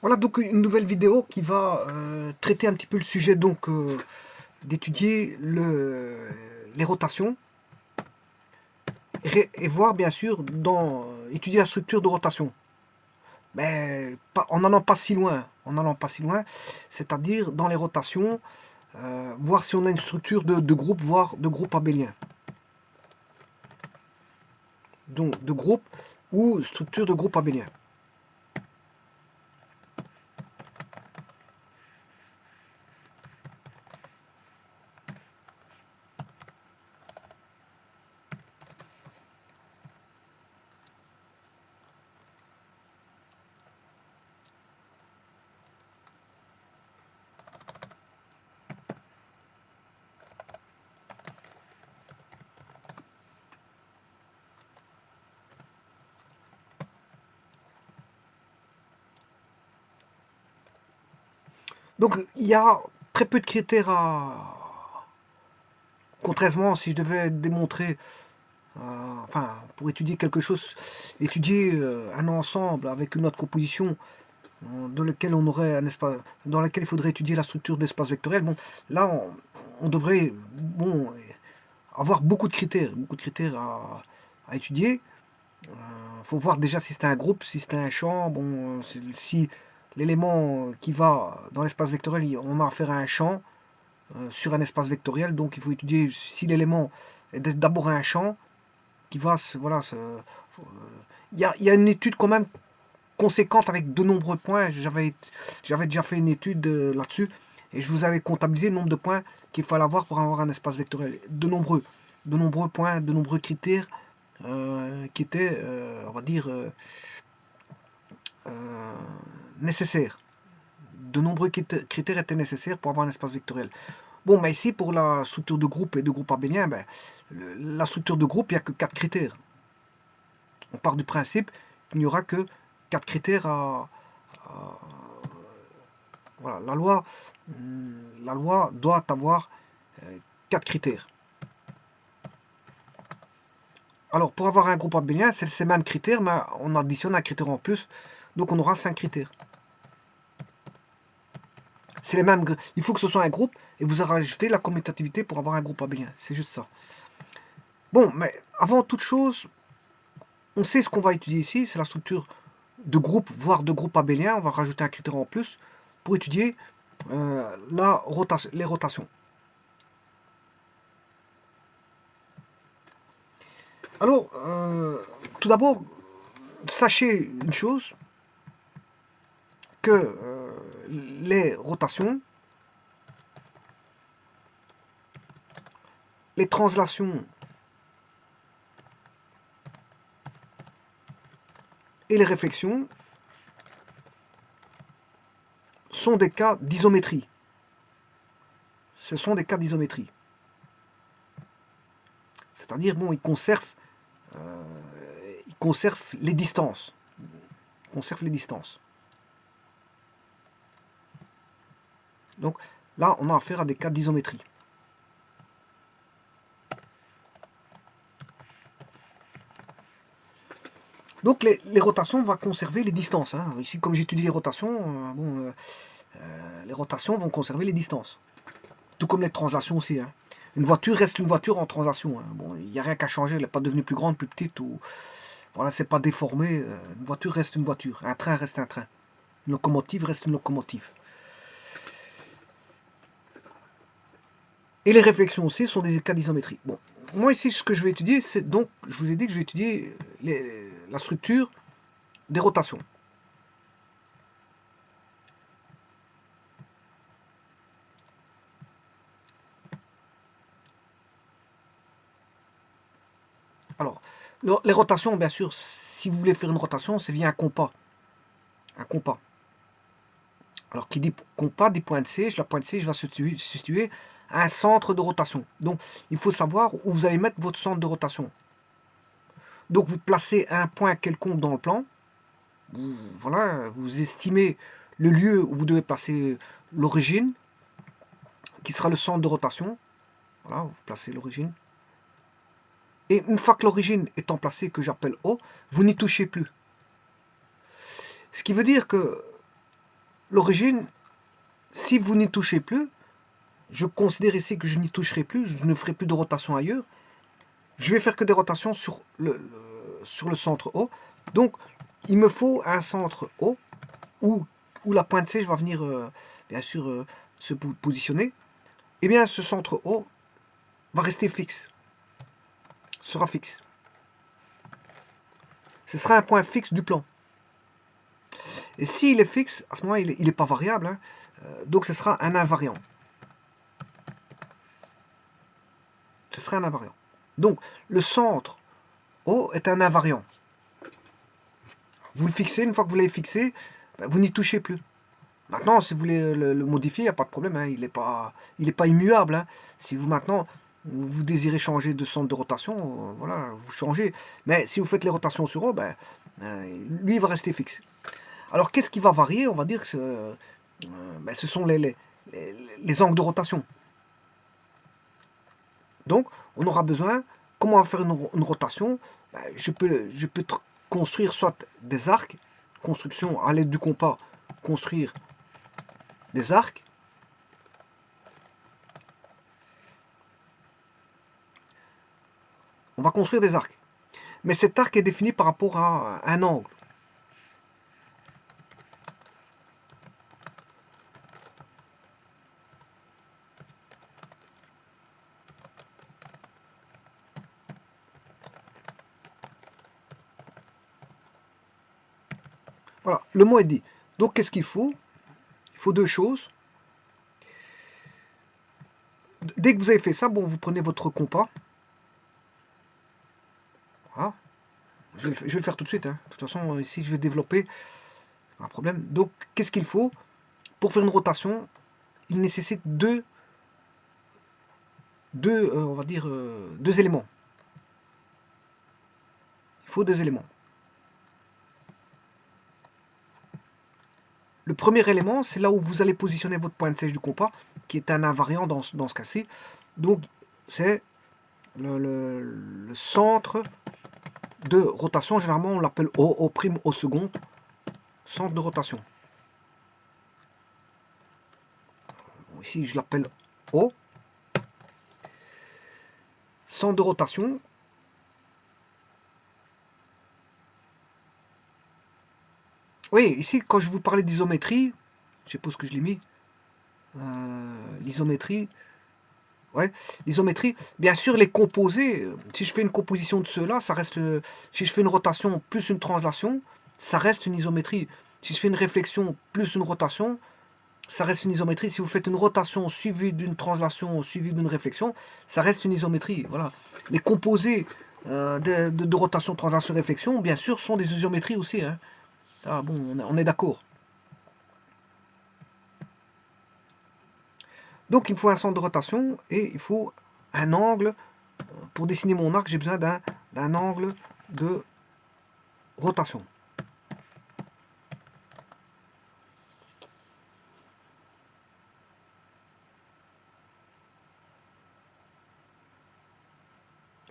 Voilà donc une nouvelle vidéo qui va traiter un petit peu le sujet donc d'étudier les rotations et voir bien sûr étudier la structure de rotation. Mais en n'allant pas si loin, c'est-à-dire dans les rotations, voir si on a une structure de groupe, voire de groupe abélien. Donc de groupe ou structure de groupe abélien. Donc il y a très peu de critères contrairement si je devais démontrer, enfin pour étudier quelque chose, étudier un ensemble avec une autre composition dans lequel on aurait un espace, dans lequel il faudrait étudier la structure d'espace vectoriel. Bon, là on devrait avoir beaucoup de critères à étudier. Faut voir déjà si c'est un groupe, si c'est un champ, bon, si l'élément qui va dans l'espace vectoriel, on a affaire à un champ sur un espace vectoriel, donc il faut étudier si l'élément est d'abord un champ qui va, voilà, il y a une étude quand même conséquente avec de nombreux points. J'avais déjà fait une étude là-dessus et je vous avais comptabilisé le nombre de points qu'il fallait avoir pour avoir un espace vectoriel. De nombreux points, de nombreux critères qui étaient, on va dire, nécessaires. De nombreux critères étaient nécessaires pour avoir un espace vectoriel. Bon, mais ici, pour la structure de groupe et de groupe abélien, ben, la structure de groupe, il n'y a que 4 critères. On part du principe qu'il n'y aura que 4 critères voilà, la loi doit avoir 4 critères. Alors, pour avoir un groupe abélien, c'est ces mêmes critères, mais on additionne un critère en plus, donc on aura 5 critères. C'est les mêmes. Il faut que ce soit un groupe et vous rajoutez la commutativité pour avoir un groupe abélien. C'est juste ça. Bon, mais avant toute chose, on sait ce qu'on va étudier ici, c'est la structure de groupe, voire de groupe abélien. On va rajouter un critère en plus pour étudier les rotations. Alors, tout d'abord, sachez une chose, que les rotations, les translations et les réflexions sont des cas d'isométrie. Ce sont des cas d'isométrie. C'est-à-dire, bon, ils conservent les distances. Ils conservent les distances. Donc là, on a affaire à des cas d'isométrie. Donc les rotations vont conserver les distances. Hein. Ici, comme j'étudie les rotations, les rotations vont conserver les distances. Tout comme les translations aussi. Hein. Une voiture reste une voiture en translation. Hein. Bon, il n'y a rien qu'à changer, elle n'est pas devenue plus grande, plus petite, ou voilà, c'est pas déformé. Une voiture reste une voiture, un train reste un train. Une locomotive reste une locomotive. Et les réflexions aussi sont des cas d'isométrie. Bon, moi ici, ce que je vais étudier, c'est donc, je vous ai dit que je vais étudier la structure des rotations. Alors, les rotations, bien sûr, si vous voulez faire une rotation, c'est via un compas. Un compas. Alors, qui dit compas dit pointe C. La pointe C va se situer à un centre de rotation. Donc, il faut savoir où vous allez mettre votre centre de rotation. Donc, vous placez un point quelconque dans le plan. Voilà, vous estimez le lieu où vous devez placer l'origine, qui sera le centre de rotation. Voilà, vous placez l'origine. Et une fois que l'origine étant placée, que j'appelle O, vous n'y touchez plus. Ce qui veut dire que l'origine, si vous n'y touchez plus, je considère ici que je n'y toucherai plus, je ne ferai plus de rotation ailleurs. Je vais faire que des rotations sur le centre O. Donc, il me faut un centre O où la pointe C va venir, bien sûr, se positionner. Et bien, ce centre O va rester fixe, sera fixe. Ce sera un point fixe du plan. Et s'il est fixe, à ce moment-là, il n'est pas variable. Hein, donc, ce sera un invariant. Ce sera un invariant. Donc, le centre O est un invariant. Vous le fixez, une fois que vous l'avez fixé, ben, vous n'y touchez plus. Maintenant, si vous voulez le modifier, il n'y a pas de problème. Hein, il n'est pas immuable. Hein. Si vous maintenant, vous désirez changer de centre de rotation, voilà, vous changez. Mais si vous faites les rotations sur O, ben, lui, il va rester fixe. Alors, qu'est-ce qui va varier? On va dire que ben, ce sont les angles de rotation. Donc, on aura besoin, comment faire une rotation? Ben, je peux construire soit des arcs, construction à l'aide du compas, construire des arcs. On va construire des arcs. Mais cet arc est défini par rapport à un angle. Voilà, le mot est dit. Donc, qu'est-ce qu'il faut? Il faut deux choses. Dès que vous avez fait ça, bon, vous prenez votre compas. Voilà. Je vais le faire tout de suite. Hein. De toute façon, ici, je vais développer un problème. Donc, qu'est-ce qu'il faut? Pour faire une rotation, il nécessite deux on va dire, deux éléments. Il faut deux éléments. Le premier élément, c'est là où vous allez positionner votre point de sèche du compas, qui est un invariant dans ce cas-ci. Donc, c'est le centre de rotation. Généralement, on l'appelle O' au second. Centre de rotation. Bon, ici, je l'appelle O. Centre de rotation. Oui, ici, quand je vous parlais d'isométrie, je suppose que je l'ai mis, l'isométrie, ouais, l'isométrie, bien sûr, les composés, si je fais une composition de ceux-là, ça reste, si je fais une rotation plus une translation, ça reste une isométrie. Si je fais une réflexion plus une rotation, ça reste une isométrie. Si vous faites une rotation suivie d'une translation, suivie d'une réflexion, ça reste une isométrie. Voilà. Les composés de rotation, translation, réflexion, bien sûr, sont des isométries aussi. Hein. Ah, bon, on est d'accord. Donc il me faut un centre de rotation et il faut un angle. Pour dessiner mon arc, j'ai besoin d'un angle de rotation.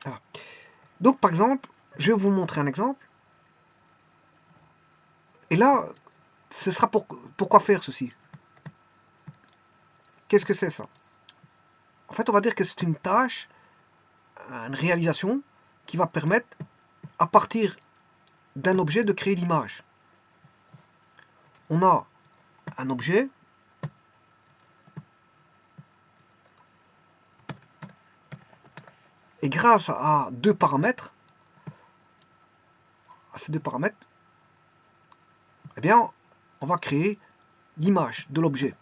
Voilà. Donc par exemple, je vais vous montrer un exemple. Et là, ce sera pourquoi faire ceci? Qu'est-ce que c'est ça? En fait, on va dire que c'est une tâche, une réalisation qui va permettre, à partir d'un objet, de créer l'image. On a un objet, et grâce à deux paramètres, à ces deux paramètres, eh bien, on va créer l'image de l'objet.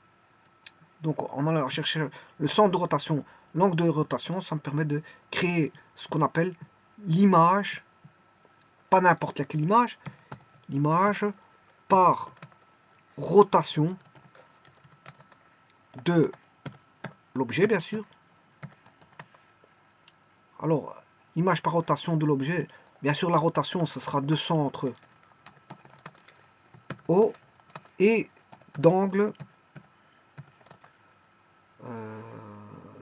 Donc, en allant chercher le centre de rotation, l'angle de rotation, ça me permet de créer ce qu'on appelle l'image, pas n'importe laquelle image, l'image par rotation de l'objet, bien sûr. Alors, l'image par rotation de l'objet, bien sûr, la rotation, ce sera de centre O et d'angle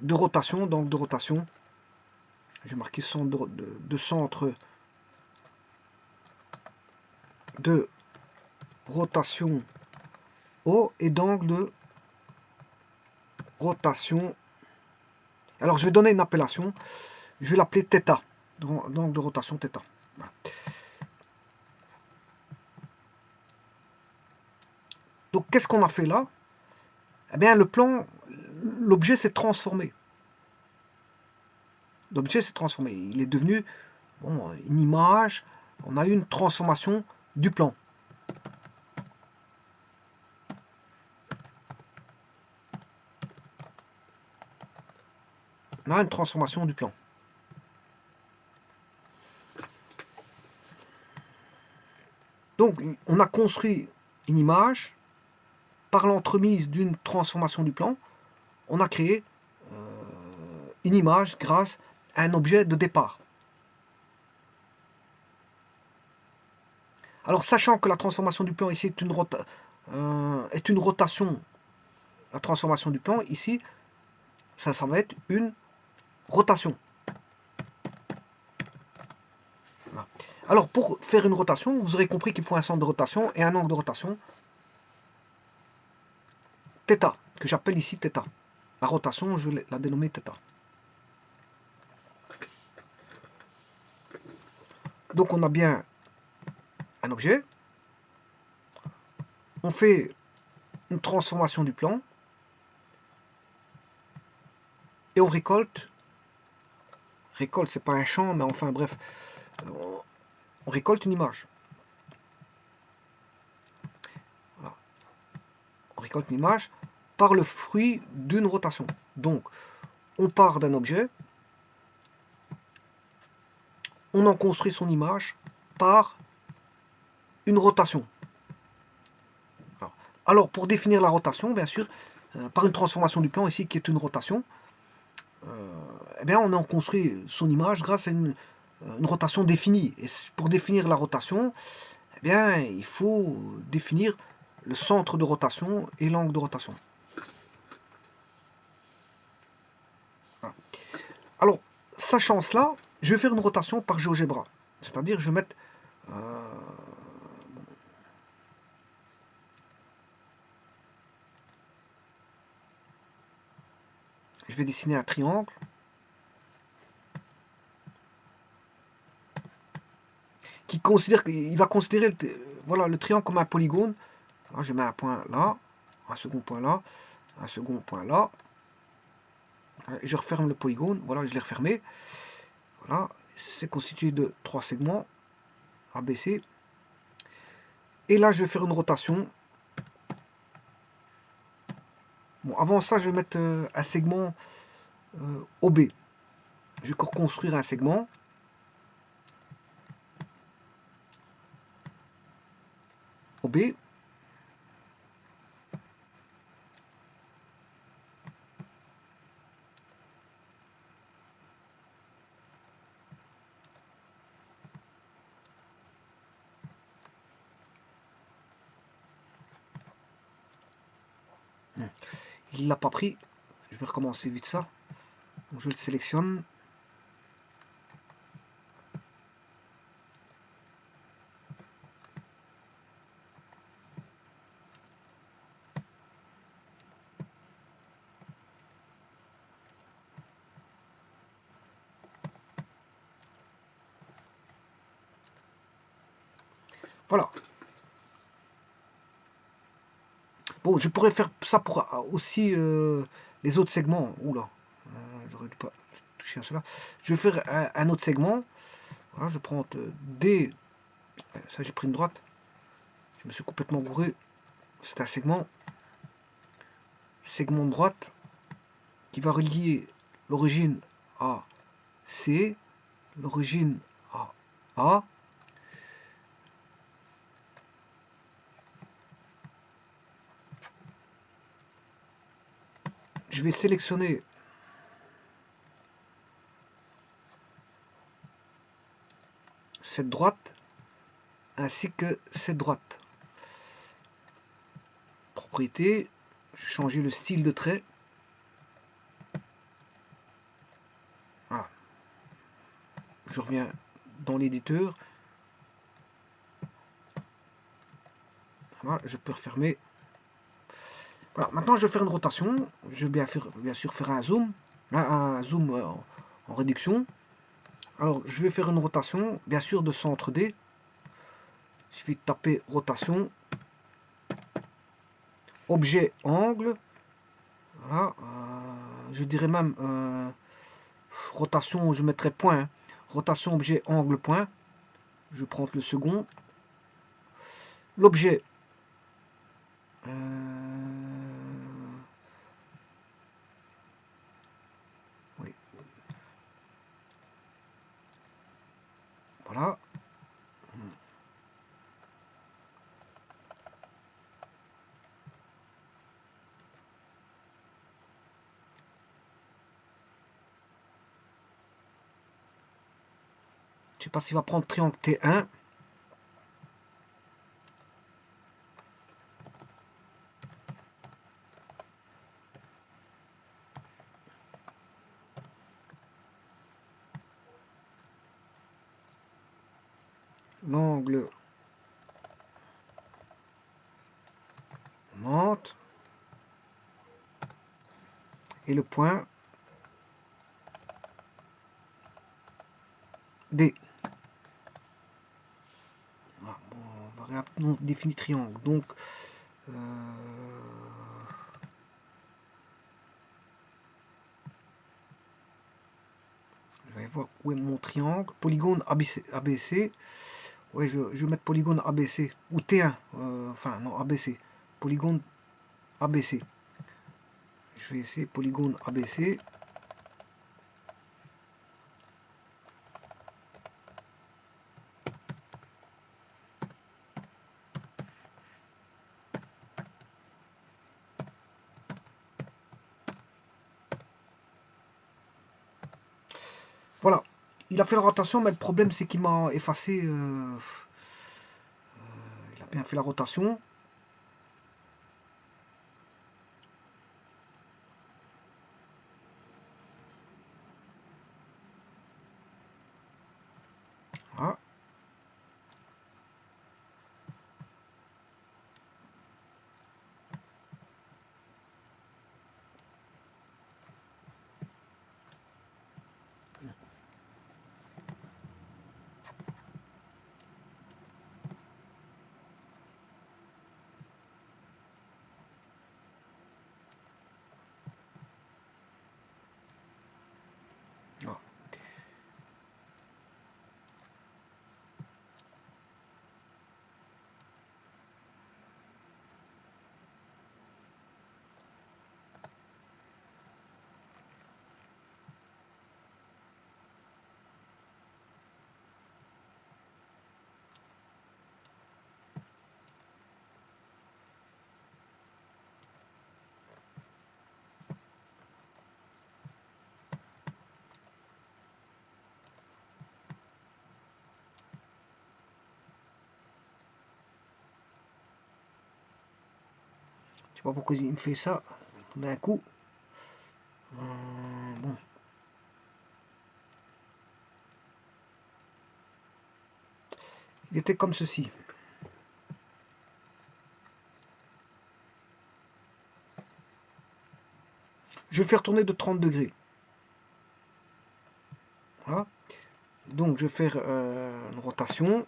de rotation, d'angle de rotation. Je vais marquer centre de centre de rotation O et d'angle de rotation. Alors je vais donner une appellation, je vais l'appeler θ, d'angle de rotation θ. Voilà. Donc qu'est-ce qu'on a fait là? Eh bien le plan, l'objet s'est transformé. L'objet s'est transformé, il est devenu une image, on a eu une transformation du plan. On a une transformation du plan. Donc on a construit une image par l'entremise d'une transformation du plan, on a créé une image grâce à un objet de départ. Alors sachant que la transformation du plan ici est une rotation, la transformation du plan ici, ça va être une rotation. Voilà. Alors pour faire une rotation, vous aurez compris qu'il faut un centre de rotation et un angle de rotation θ, que j'appelle ici θ. La rotation, je vais la dénommer θ. Donc on a bien un objet, on fait une transformation du plan, et on récolte, c'est pas un champ, mais enfin bref, on récolte une image. Voilà. On récolte une image par le fruit d'une rotation. Donc, on part d'un objet, on en construit son image par une rotation. Alors, pour définir la rotation, bien sûr, par une transformation du plan ici qui est une rotation, eh bien, on en construit son image grâce à une rotation définie. Et pour définir la rotation, eh bien, il faut définir le centre de rotation et l'angle de rotation. Voilà. Alors, sachant cela, je vais faire une rotation par GeoGebra. C'est-à-dire, je vais mettre je vais dessiner un triangle qui considère qu'il va considérer voilà, le triangle comme un polygone. Alors, je mets un point là, un second point là, un second point là. Je referme le polygone, voilà, je l'ai refermé. Voilà, c'est constitué de 3 segments ABC. Et là, je vais faire une rotation. Bon, avant ça, je vais mettre un segment OB. Je vais reconstruire un segment. OB. Il ne l'a pas pris. Je vais recommencer vite ça. Donc, je le sélectionne. Voilà. Bon, je pourrais faire ça pour aussi les autres segments. Oula, j'aurais dû pas toucher à cela. Je vais faire un autre segment. Voilà, je prends D. Ça, j'ai pris une droite. Je me suis complètement gouré. C'est un segment. Segment de droite qui va relier l'origine à C, l'origine à A. Je vais sélectionner cette droite ainsi que cette droite. Propriété, je vais changer le style de trait. Voilà. Je reviens dans l'éditeur. Voilà, je peux refermer. Voilà, maintenant je vais faire une rotation. Je vais bien sûr faire un zoom. Là, un zoom en réduction. Alors je vais faire une rotation, bien sûr de centre D. Il suffit de taper rotation, objet, angle. Voilà, je dirais même rotation, je mettrai point. Hein. Rotation, objet, angle, point. Je prends le second. L'objet. Oui. Voilà. Je sais pas s'il va prendre triangle T1. L'angle monte. Et le point D. Voilà, bon, variable non définie triangle. Donc, je vais voir où est mon triangle. Polygone ABC. ABC. Ouais, je vais mettre polygone ABC. Ou T1. Enfin, non, ABC. Polygone ABC. Je vais essayer polygone ABC. Voilà. Il a fait la rotation, mais le problème c'est qu'il m'a effacé. Il a bien fait la rotation. Voilà. Voilà. Je sais pas pourquoi il me fait ça d'un coup. Bon. Il était comme ceci. Je vais faire tourner de 30 degrés. Voilà. Donc je vais faire une rotation.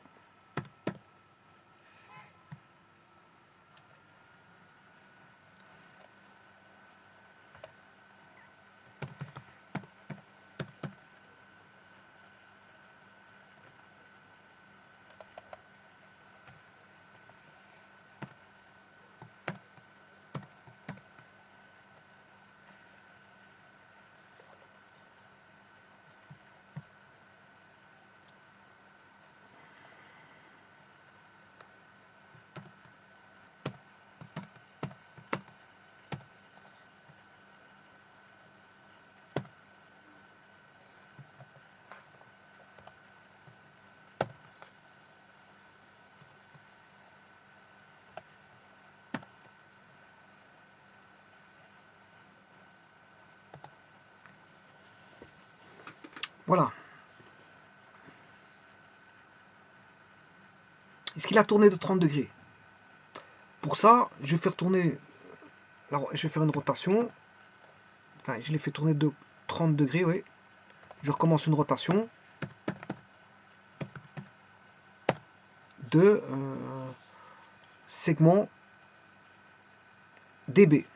Voilà. Est-ce qu'il a tourné de 30 degrés? Pour ça, je vais faire tourner Alors, je vais faire une rotation. Enfin, je l'ai fait tourner de 30 degrés, oui. Je recommence une rotation de segment DB.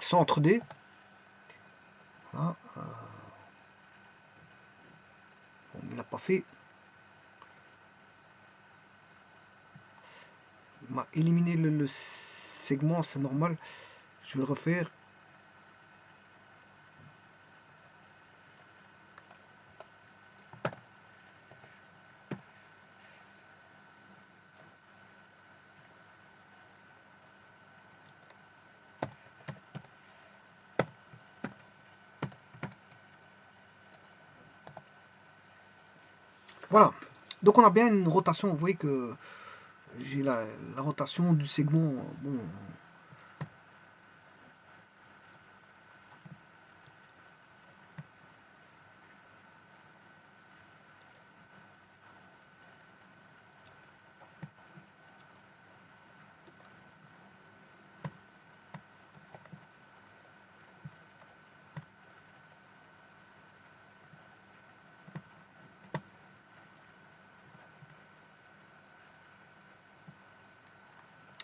Centre D. Voilà. Bon, il l'a pas fait. Il m'a éliminé le segment, c'est normal. Je vais le refaire. Voilà. Donc on a bien une rotation. Vous voyez que j'ai la rotation du segment. Bon.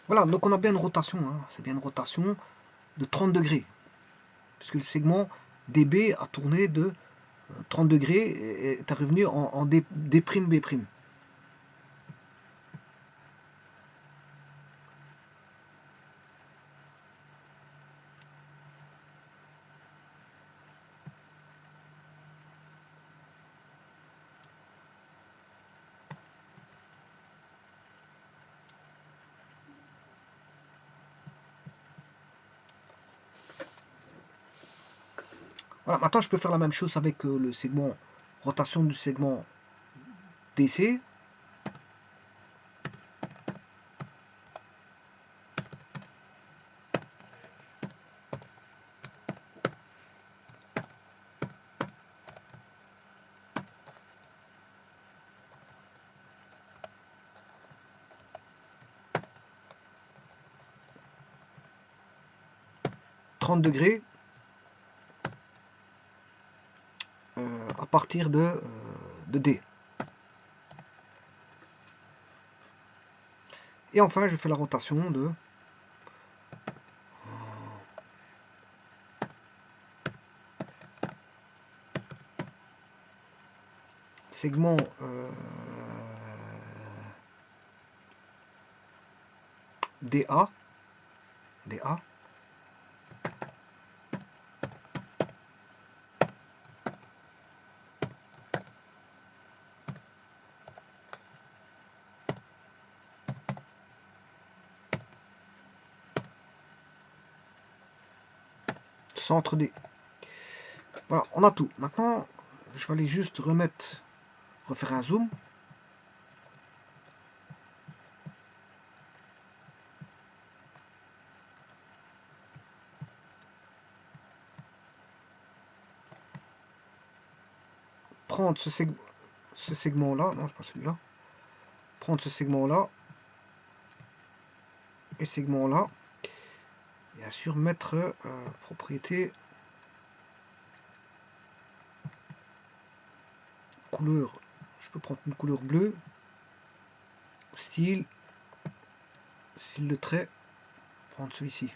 Voilà, donc on a bien une rotation. Hein. C'est bien une rotation de 30 degrés. Puisque le segment DB a tourné de 30 degrés et est revenu en D', B'. Voilà, maintenant je peux faire la même chose avec le segment, rotation du segment DC. ,30 degrés à partir de D. Et enfin, je fais la rotation de segment DA. Centre D. Voilà, on a tout. Maintenant, je vais aller juste refaire un zoom. Prendre ce segment-là, non, c'est pas celui-là. Prendre ce segment-là et segment-là. Bien sûr, mettre propriété couleur. Je peux prendre une couleur bleue, style de trait, prendre celui-ci.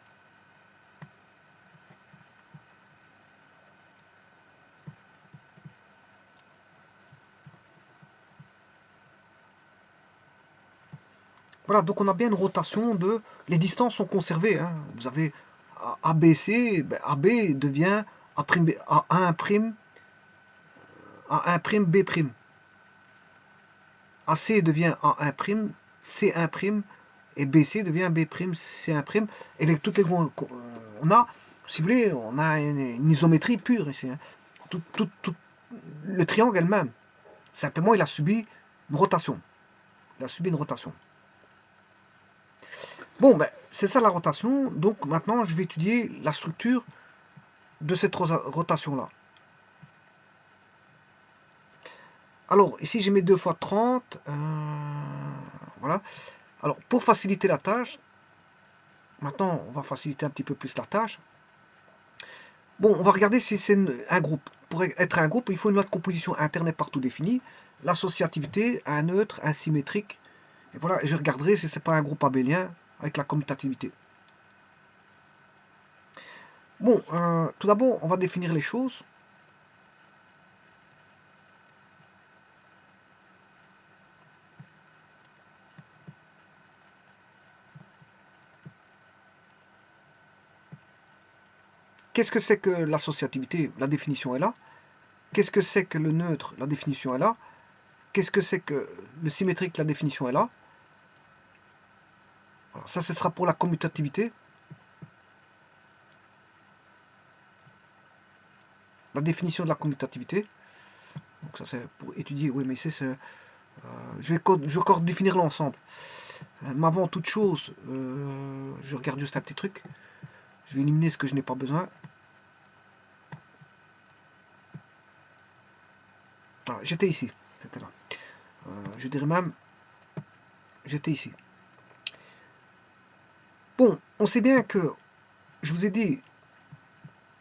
Voilà, donc on a bien une rotation de... Les distances sont conservées. Hein. Vous avez ABC, ben AB devient A', A1', B'. AC devient A1', C1', et BC devient B', C1'. Et toutes les on a, si vous voulez, on a une isométrie pure ici. Hein. Le triangle elle-même. Simplement, il a subi une rotation. Il a subi une rotation. Bon, ben, c'est ça la rotation. Donc maintenant, je vais étudier la structure de cette rotation-là. Alors, ici, j'ai mis 2 fois 30. Voilà. Alors, pour faciliter la tâche, maintenant, on va faciliter un petit peu plus la tâche. Bon, on va regarder si c'est un groupe. Pour être un groupe, il faut une loi de composition interne et partout définie, l'associativité, un neutre, un symétrique. Et voilà, je regarderai si c'est pas un groupe abélien avec la commutativité. Bon, tout d'abord, on va définir les choses. Qu'est-ce que c'est que l'associativité? La définition est là. Qu'est-ce que c'est que le neutre? La définition est là. Qu'est-ce que c'est que le symétrique? La définition est là. Alors ça, ce sera pour la commutativité. La définition de la commutativité. Donc ça, c'est pour étudier. Oui, mais je vais encore définir l'ensemble. Mais avant toute chose, je regarde juste un petit truc. Je vais éliminer ce que je n'ai pas besoin. Voilà, j'étais ici. C'était là. Je dirais même, j'étais ici. Bon, on sait bien que, je vous ai dit,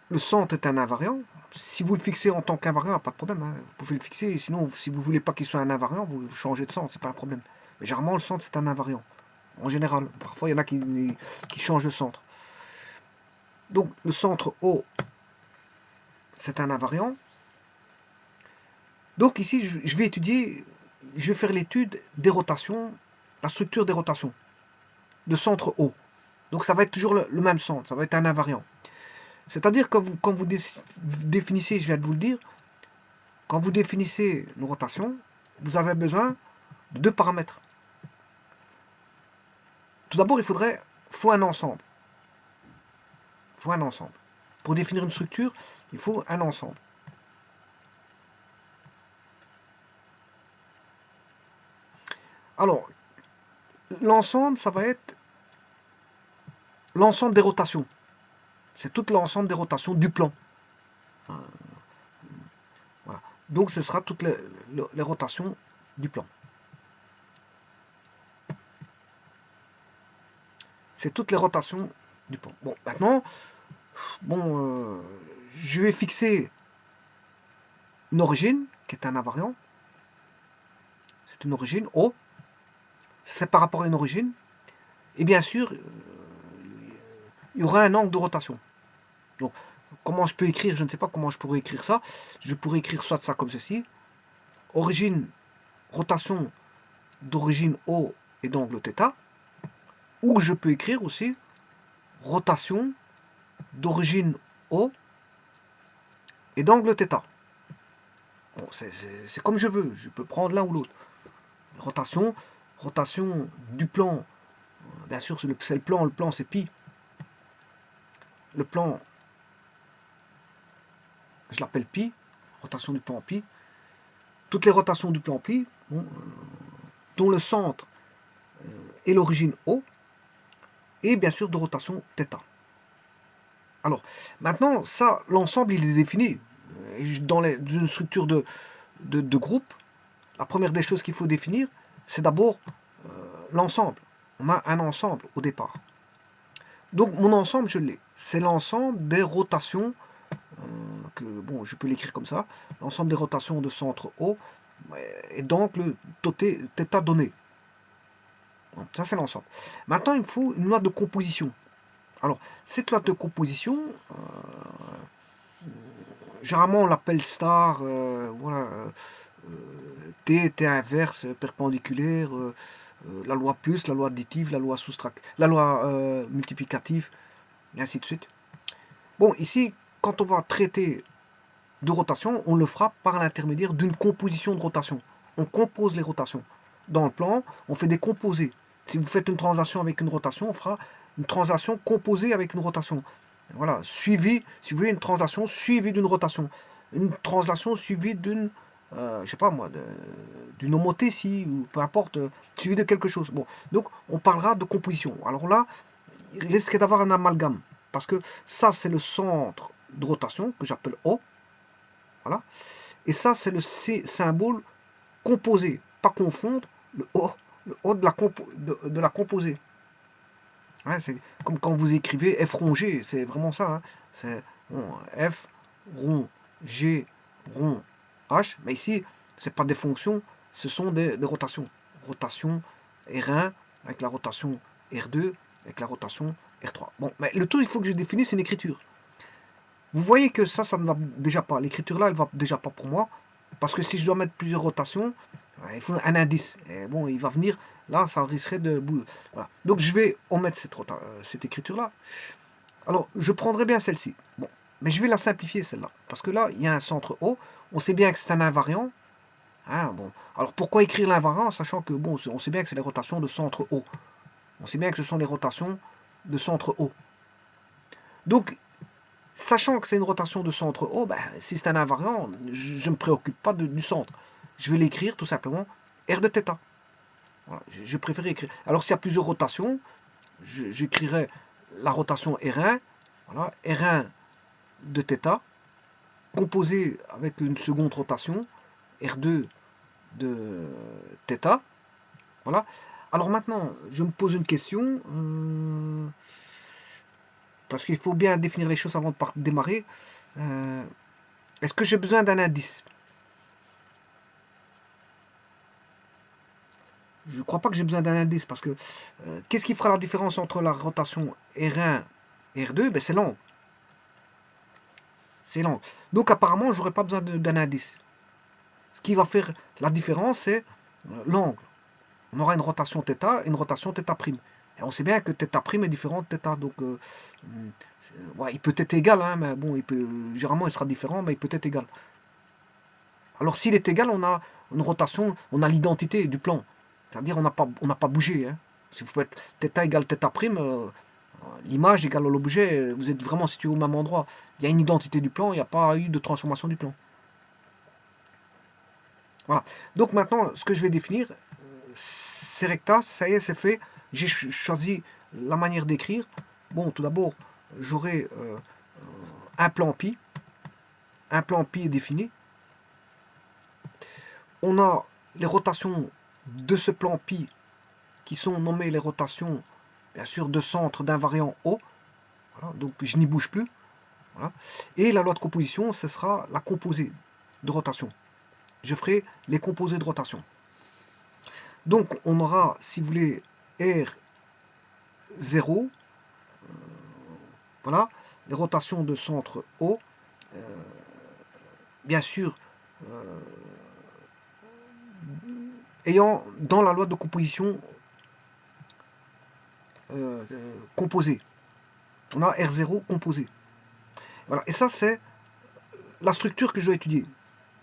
le centre est un invariant. Si vous le fixez en tant qu'invariant, pas de problème. Hein. Vous pouvez le fixer. Sinon, si vous ne voulez pas qu'il soit un invariant, vous changez de centre, c'est pas un problème. Mais généralement, le centre, c'est un invariant. En général. Parfois, il y en a qui changent de centre. Donc, le centre O, c'est un invariant. Donc, ici, je vais étudier, je vais faire l'étude des rotations, la structure des rotations de centre O. Donc, ça va être toujours le même centre. Ça va être un invariant. C'est-à-dire que quand vous définissez, je viens de vous le dire, quand vous définissez une rotation, vous avez besoin de 2 paramètres. Tout d'abord, faut un ensemble. Il faut un ensemble. Pour définir une structure, il faut un ensemble. Alors, l'ensemble, ça va être l'ensemble des rotations. C'est tout l'ensemble des rotations du plan. Voilà. Donc, ce sera toutes les rotations du plan. C'est toutes les rotations du plan. Bon, maintenant, je vais fixer une origine, qui est un invariant. C'est une origine, O. C'est par rapport à une origine. Et bien sûr, il y aura un angle de rotation. Donc, comment je peux écrire? Je ne sais pas comment je pourrais écrire ça. Je pourrais écrire soit ça comme ceci. Origine, rotation d'origine O et d'angle θ. Ou je peux écrire aussi rotation d'origine O et d'angle θ. Bon, c'est comme je veux. Je peux prendre l'un ou l'autre. Rotation du plan. Bien sûr, c'est le plan. Le plan, c'est pi. Le plan, je l'appelle pi. Rotation du plan pi. Toutes les rotations du plan pi, dont le centre est l'origine O, et bien sûr de rotation θ. Alors, maintenant, ça, l'ensemble, il est défini. Dans une structure de groupe, la première des choses qu'il faut définir, c'est d'abord l'ensemble. On a un ensemble au départ. Donc, mon ensemble, je l'ai. C'est l'ensemble des rotations, je peux l'écrire comme ça, l'ensemble des rotations de centre O, et donc le θ donné. Ça, c'est l'ensemble. Maintenant, il me faut une loi de composition. Alors, cette loi de composition, généralement, on l'appelle star, T inverse, perpendiculaire, la loi plus, la loi additive, la loi la loi multiplicative, et ainsi de suite. Bon, ici, quand on va traiter de rotation, on le fera par l'intermédiaire d'une composition de rotation. On compose les rotations. Dans le plan, on fait des composés. Si vous faites une translation avec une rotation, on fera une translation composée avec une rotation. Voilà, suivi, si vous voulez, une translation suivie d'une rotation. Une translation suivie d'une je sais pas moi, d'une homothétie, ou peu importe, suivi de quelque chose. Bon, donc on parlera de composition. Alors là, il risque d'avoir un amalgame, parce que ça, c'est le centre de rotation, que j'appelle O, voilà, et ça, c'est le symbole composé, pas confondre le O de la composée. Hein, c'est comme quand vous écrivez F rond G, c'est vraiment ça. Hein. C'est bon, F rond G rond H, mais ici, c'est pas des fonctions, ce sont des rotations. Rotation R1 avec la rotation R2 avec la rotation R3. Bon, mais le tout, il faut que je définisse une écriture. Vous voyez que ça ne va déjà pas. L'écriture là, elle va déjà pas pour moi. Parce que si je dois mettre plusieurs rotations, il faut un indice. Et bon, il va venir, là, ça risquerait de... Voilà. Donc je vais omettre cette écriture-là. Alors, je prendrai bien celle-ci. Bon, mais je vais la simplifier, celle-là. Parce que là, il y a un centre O. On sait bien que c'est un invariant. Hein, bon. Alors, pourquoi écrire l'invariant, sachant que, bon, on sait bien que c'est les rotations de centre O. On sait bien que ce sont les rotations de centre O. Donc, sachant que c'est une rotation de centre O, ben, si c'est un invariant, je ne me préoccupe pas du centre. Je vais l'écrire tout simplement R de θ. Voilà, je préfère écrire. Alors s'il y a plusieurs rotations, j'écrirai la rotation R1, voilà, R1 de θ, composé avec une seconde rotation, R2 de θ. Voilà. Alors maintenant, je me pose une question, parce qu'il faut bien définir les choses avant de démarrer. Est-ce que j'ai besoin d'un indice? Je ne crois pas que j'ai besoin d'un indice, parce que qu'est-ce qui fera la différence entre la rotation R1 et R2? Ben, c'est l'angle. C'est l'angle. Donc apparemment, je n'aurai pas besoin d'un indice. Ce qui va faire la différence, c'est l'angle. On aura une rotation θ et une rotation θ'. Et on sait bien que θ' est différent de θ. Donc, ouais, il peut être égal, hein, mais bon, généralement, il sera différent, mais il peut être égal. Alors, s'il est égal, on a une rotation, on a l'identité du plan. C'est-à-dire, on n'a pas bougé. Hein. Si vous faites θ égale θ', l'image égale l'objet, vous êtes vraiment situé au même endroit. Il y a une identité du plan, il n'y a pas eu de transformation du plan. Voilà. Donc maintenant, ce que je vais définir, c'est recta, ça y est, c'est fait. J'ai choisi la manière d'écrire. Bon, tout d'abord, j'aurai un plan pi. Un plan pi est défini. On a les rotations de ce plan pi qui sont nommées les rotations, bien sûr, de centre d'invariant O. Voilà, donc je n'y bouge plus. Voilà. Et la loi de composition, ce sera la composée de rotation. Je ferai les composés de rotation. Donc on aura, si vous voulez, R0, voilà, les rotations de centre O, bien sûr, ayant dans la loi de composition composée. On a R0 composé. Voilà, et ça c'est la structure que je vais étudier.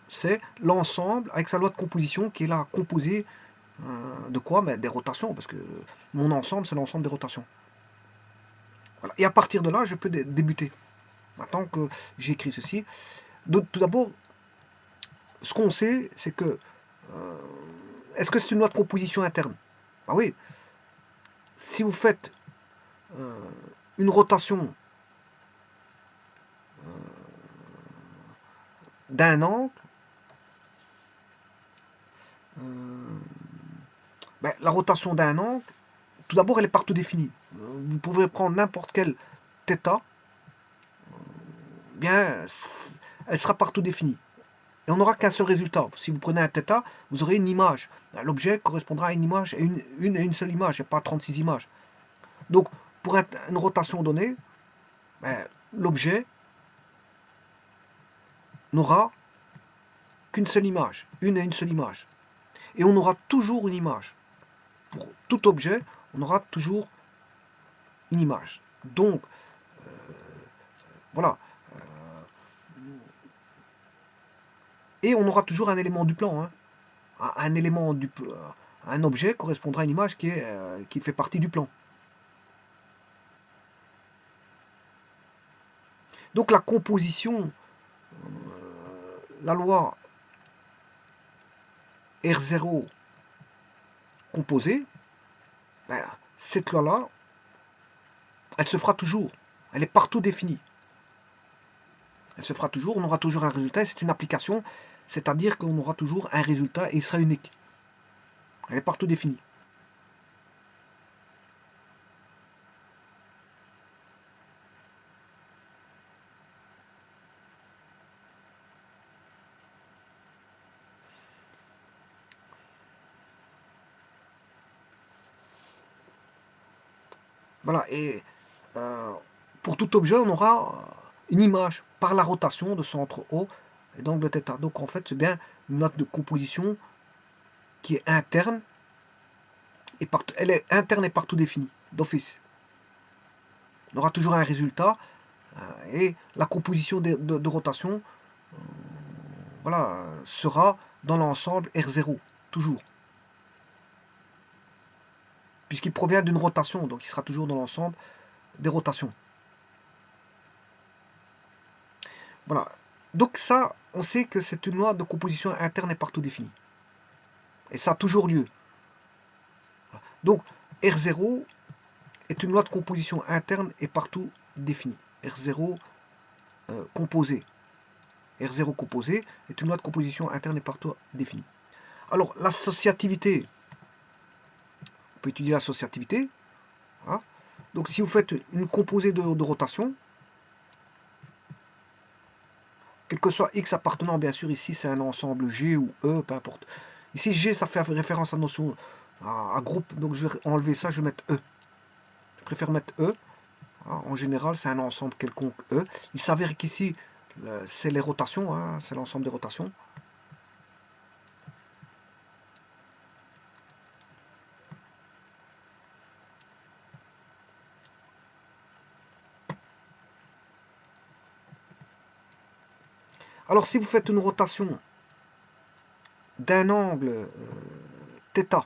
C'est l'ensemble avec sa loi de composition qui est là composée de quoi? Ben, des rotations, parce que mon ensemble c'est l'ensemble des rotations. Voilà. Et à partir de là, je peux débuter. Maintenant que j'ai écrit ceci, tout d'abord, ce qu'on sait, c'est que est-ce que c'est une loi de composition interne? Ah oui, si vous faites une rotation d'un angle, ben, la rotation d'un angle, tout d'abord, elle est partout définie. Vous pouvez prendre n'importe quel θ, bien, elle sera partout définie. Et on n'aura qu'un seul résultat. Si vous prenez un θ, vous aurez une image. L'objet correspondra à une image, et une seule image, et pas 36 images. Donc, pour une rotation donnée, ben, l'objet n'aura qu'une seule image, une et une seule image. Et on aura toujours une image. Pour tout objet, on aura toujours une image. Donc, voilà. Et on aura toujours un élément du plan. Hein. Un élément un objet correspondra à une image qui fait partie du plan. Donc la composition, la loi R0 composé, ben, cette loi-là, elle se fera toujours. Elle est partout définie. Elle se fera toujours, on aura toujours un résultat, et c'est une application, c'est-à-dire qu'on aura toujours un résultat et il sera unique. Elle est partout définie. Voilà, et pour tout objet, on aura une image par la rotation de centre O et d'angle θ. Donc en fait, c'est bien une note de composition qui est interne, et elle est interne et partout définie, d'office. On aura toujours un résultat, et la composition de rotation voilà, sera dans l'ensemble R0, toujours. Puisqu'il provient d'une rotation, donc il sera toujours dans l'ensemble des rotations. Voilà. Donc ça, on sait que c'est une loi de composition interne et partout définie. Et ça a toujours lieu. Donc R0 est une loi de composition interne et partout définie. R0 composé. R0 composé est une loi de composition interne et partout définie. Alors l'associativité, on peut étudier l'associativité. Voilà. Donc si vous faites une composée de rotation, quel que soit X appartenant, bien sûr, ici c'est un ensemble G ou E, peu importe. Ici G, ça fait référence à notion à groupe, donc je vais enlever ça, je vais mettre E. Je préfère mettre E. En général, c'est un ensemble quelconque E. Il s'avère qu'ici, c'est les rotations, hein, c'est l'ensemble des rotations. Alors, si vous faites une rotation d'un angle θ,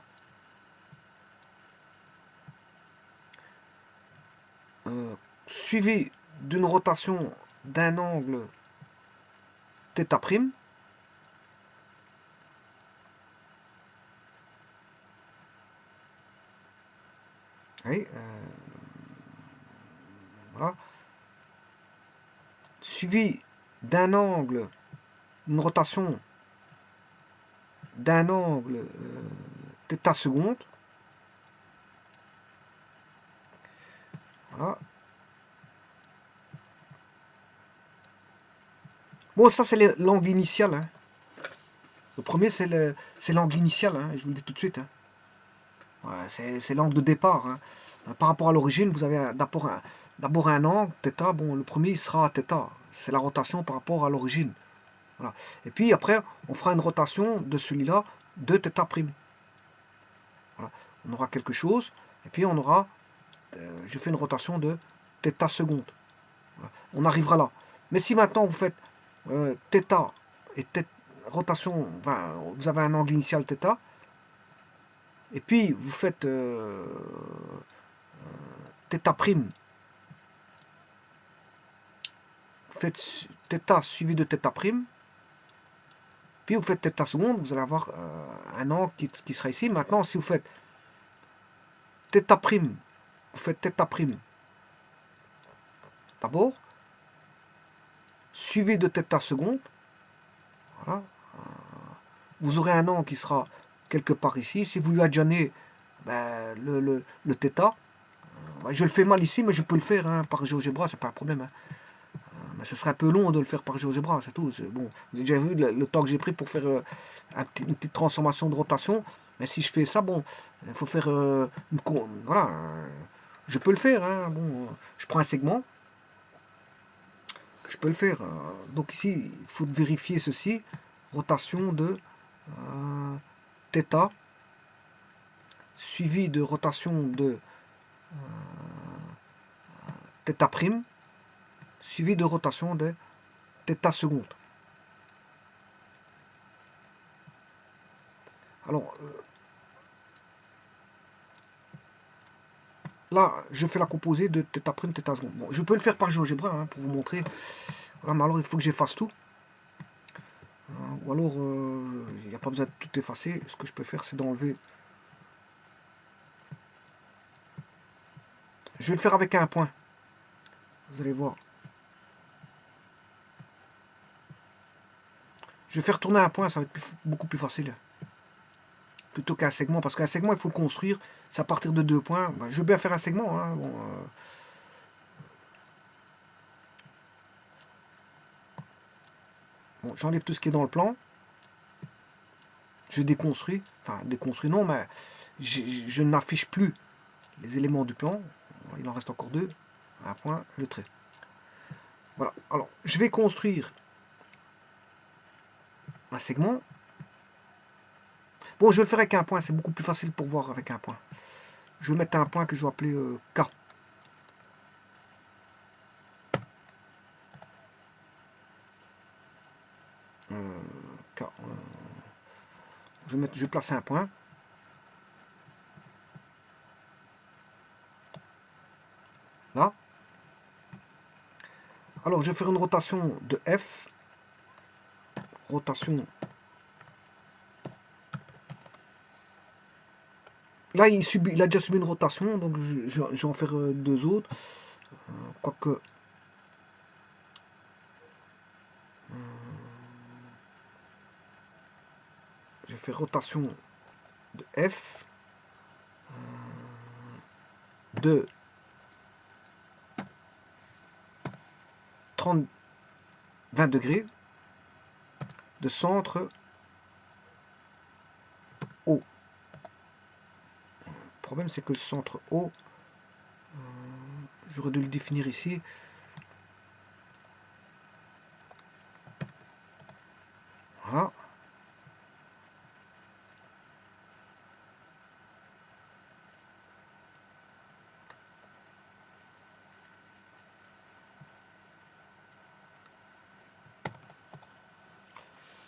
suivi d'une rotation d'un angle θ', oui, voilà, suivi d'un angle, une rotation d'un angle θ seconde, voilà. Bon, ça c'est l'angle initial, hein. Le premier c'est l'angle initial, hein, je vous le dis tout de suite, hein. Ouais, c'est l'angle de départ, hein. Par rapport à l'origine, vous avez d'abord un angle, θ, bon, le premier il sera à θ, c'est la rotation par rapport à l'origine. Voilà. Et puis après, on fera une rotation de celui-là de θ'. Voilà. On aura quelque chose, et puis on aura, je fais une rotation de θ seconde. Voilà. On arrivera là. Mais si maintenant vous faites θ et rotation, enfin, vous avez un angle initial θ, et puis vous faites θ', vous faites θ suivi de θ', puis vous faites θ seconde, vous allez avoir un angle qui sera ici. Maintenant, si vous faites θ', vous faites θ' d'abord, suivi de θ seconde, voilà, vous aurez un angle qui sera quelque part ici. Si vous lui adjoignez ben, le θ, je le fais mal ici, mais je peux le faire hein, par GeoGebra, c'est pas un problème. Hein. Mais ce serait un peu long de le faire par GeoGebra, c'est tout. Bon, vous avez déjà vu le temps que j'ai pris pour faire une petite transformation de rotation. Mais si je fais ça, bon, il faut faire voilà, je peux le faire. Hein, bon, je prends un segment, je peux le faire. Donc ici, il faut vérifier ceci, rotation de θ suivi de rotation de θ', suivi de rotation de θ seconde. Alors, là, je fais la composée de θ', θ seconde. Bon, je peux le faire par GeoGebra hein, pour vous montrer. Voilà, mais alors il faut que j'efface tout. ou alors il n'y a pas besoin de tout effacer. Ce que je peux faire, c'est d'enlever. Je vais le faire avec un point. Vous allez voir. Je vais faire tourner un point, ça va être beaucoup plus facile. Plutôt qu'un segment, parce qu'un segment, il faut le construire. C'est à partir de 2 points. Ben, je veux bien faire un segment. Hein, bon, bon, j'enlève tout ce qui est dans le plan. Je déconstruis. Enfin, déconstruis non, mais je n'affiche plus les éléments du plan. Il en reste encore 2. Un point, le trait. Voilà. Alors, je vais construire un segment. Bon, je vais le faire avec un point. C'est beaucoup plus facile pour voir avec un point. Je vais mettre un point que je vais appeler K. K. Je vais placer un point. Là. Alors, je vais faire une rotation de F. Rotation. Là, il a déjà subi une rotation, donc je vais en faire 2 autres. Quoique. Je fais rotation de F. De 20 degrés de centre O. Le problème, c'est que le centre O, j'aurais dû le définir ici. Voilà.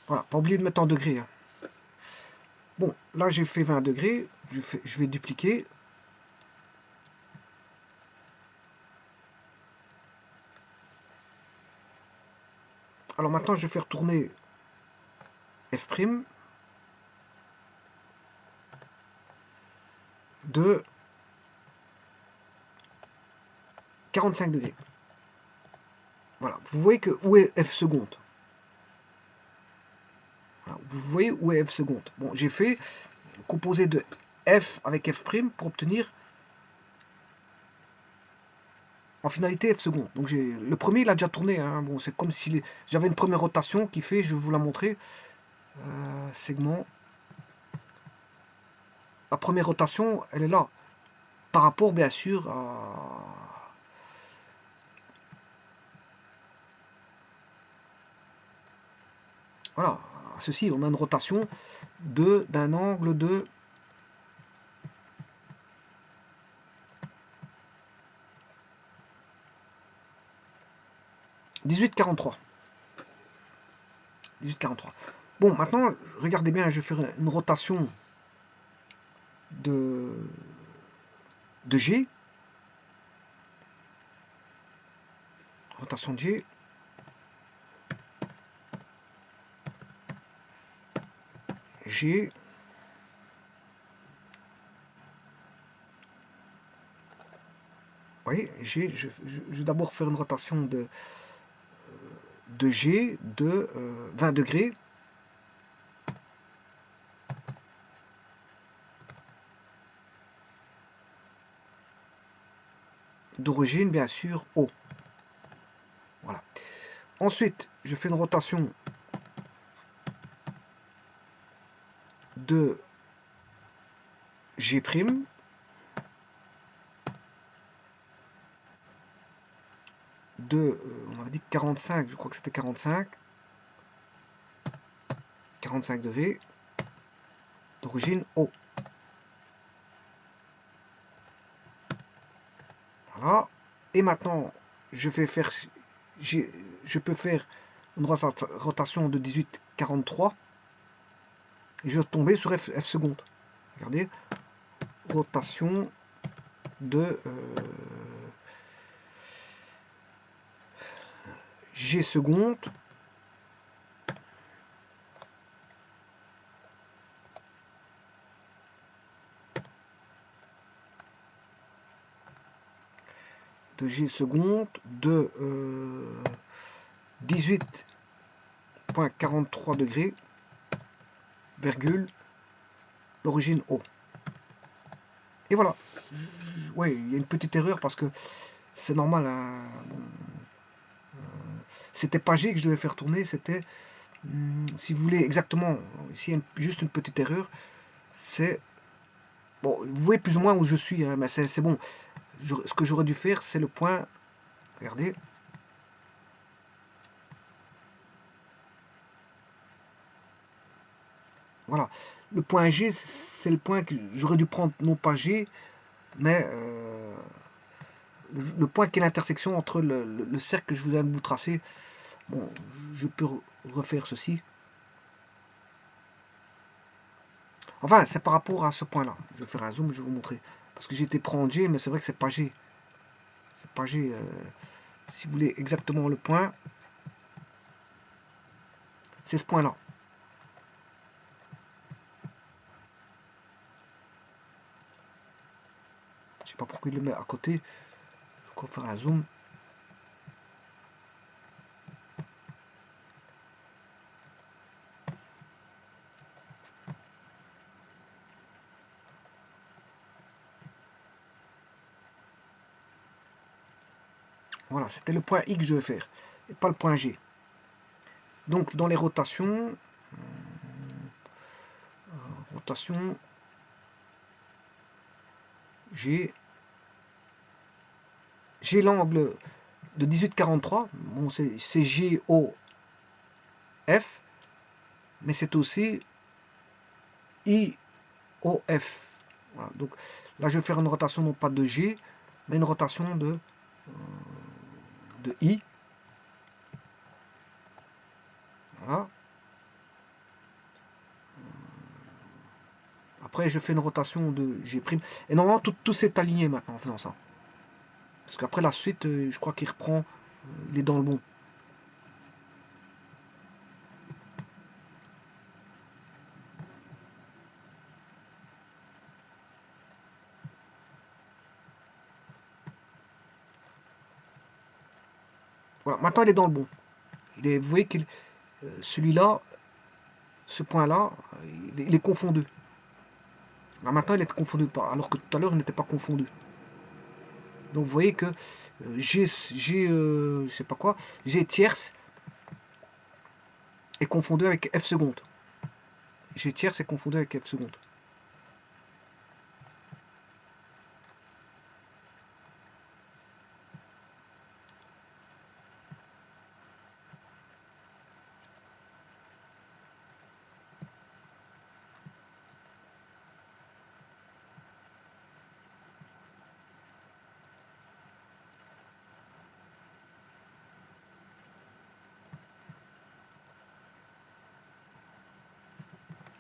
Voilà, pas oublier de mettre en degrés. Hein. Bon, là j'ai fait 20 degrés, je vais dupliquer. Alors maintenant je vais faire tourner F' de 45 degrés. Voilà, vous voyez que où est F seconde. Voilà, vous voyez où est F seconde. Bon, j'ai fait composé de F avec F' pour obtenir en finalité F seconde. Donc le premier il a déjà tourné. Hein. Bon, c'est comme si j'avais une première rotation qui fait, je vais vous la montrer. Segment. La première rotation, elle est là. Par rapport bien sûr à. Voilà, à ceci, on a une rotation d'un angle de 18,43. 18,43. Bon, maintenant, regardez bien, je vais faire une rotation de G. Rotation de G. G. Vous voyez, je vais d'abord faire une rotation de G de 20 degrés. D'origine, bien sûr, O. Voilà. Ensuite, je fais une rotation de G', de, on avait dit 45, je crois que c'était 45 degrés, d'origine O. Voilà. Et maintenant, je peux faire une rotation de 18,43 et je vais tomber sur F seconde. Regardez, rotation de G seconde G seconde de 18,43 degrés, virgule, l'origine O. Et voilà. Ouais, il y a une petite erreur parce que c'est normal. Hein. Bon, c'était pas G que je devais faire tourner, c'était, si vous voulez exactement, ici il y a juste une petite erreur, c'est, bon, vous voyez plus ou moins où je suis, hein, mais c'est bon. Ce que j'aurais dû faire, c'est le point, regardez, voilà, le point G, c'est le point que j'aurais dû prendre, non pas G, mais le point qui est l'intersection entre le cercle que je vous viens de vous tracer. Bon, je peux refaire ceci. Enfin, c'est par rapport à ce point-là. Je vais faire un zoom, je vais vous montrer. Parce que j'ai été prendre G, mais c'est vrai que c'est pas G. C'est pas G. Si vous voulez exactement le point, c'est ce point-là. Je sais pas pourquoi il le met à côté. Je vais faire un zoom. Voilà, c'était le point I que je vais faire, et pas le point G. Donc, dans les rotations, rotation, j'ai l'angle de 18,43. Bon, c'est GOF, mais c'est aussi IOF. Voilà, donc là, je vais faire une rotation non pas de G, mais une rotation de I. Voilà. Après, je fais une rotation de G'. Et normalement, tout s'est aligné maintenant en faisant ça. Parce qu'après la suite, je crois qu'il reprend, il est dans le bon. Voilà, maintenant il est dans le bon. Vous voyez que celui-là, ce point-là, il est confondu. Là, maintenant, il est confondu, alors que tout à l'heure, il n'était pas confondu. Donc, vous voyez que je sais pas quoi, G tierce est confondu avec F seconde. G tierce est confondu avec F seconde.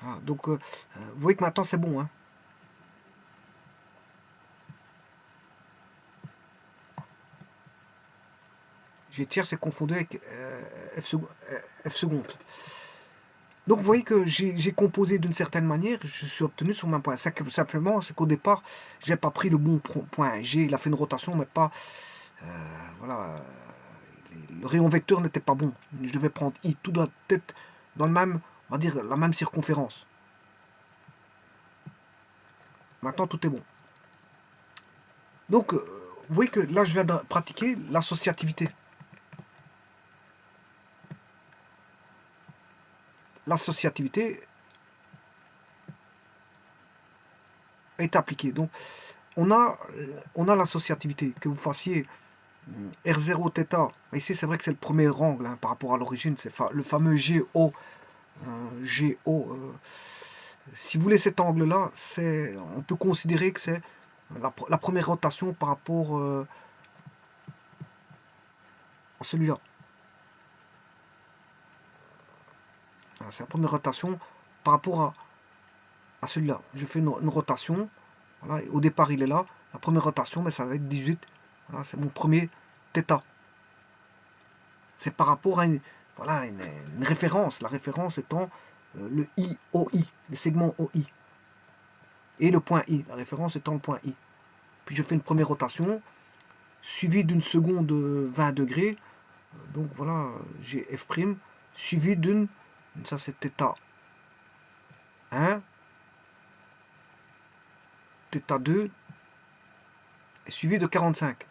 Voilà, donc, vous voyez que maintenant, c'est bon. Hein. G tierce est confondu avec F seconde. Donc vous voyez que j'ai composé d'une certaine manière, je suis obtenu sur mon point. Simplement, c'est qu'au départ, j'ai pas pris le bon point. Il a fait une rotation, mais pas... voilà, le rayon vecteur n'était pas bon. Je devais prendre I. Tout doit être dans le même, on va dire, la même circonférence. Maintenant, tout est bon. Donc, vous voyez que là, je viens de pratiquer l'associativité. L'associativité est appliquée. Donc, on a l'associativité. Que vous fassiez R0 θ, ici c'est vrai que c'est le premier angle hein, par rapport à l'origine, c'est le fameux GO. Si vous voulez cet angle là, on peut considérer que c'est la première rotation par rapport à celui-là. C'est la première rotation par rapport à celui-là. Je fais une rotation, voilà, au départ il est là, la première rotation, mais ça va être 18, voilà, c'est mon premier θ. C'est par rapport à une référence, la référence étant le IOI, le segment OI, et le point I, la référence étant le point I. Puis je fais une première rotation, suivi d'une seconde 20 degrés. Donc voilà, j'ai f', suivi d'une, ça c'est θ 1, θ 2, et suivi de 45,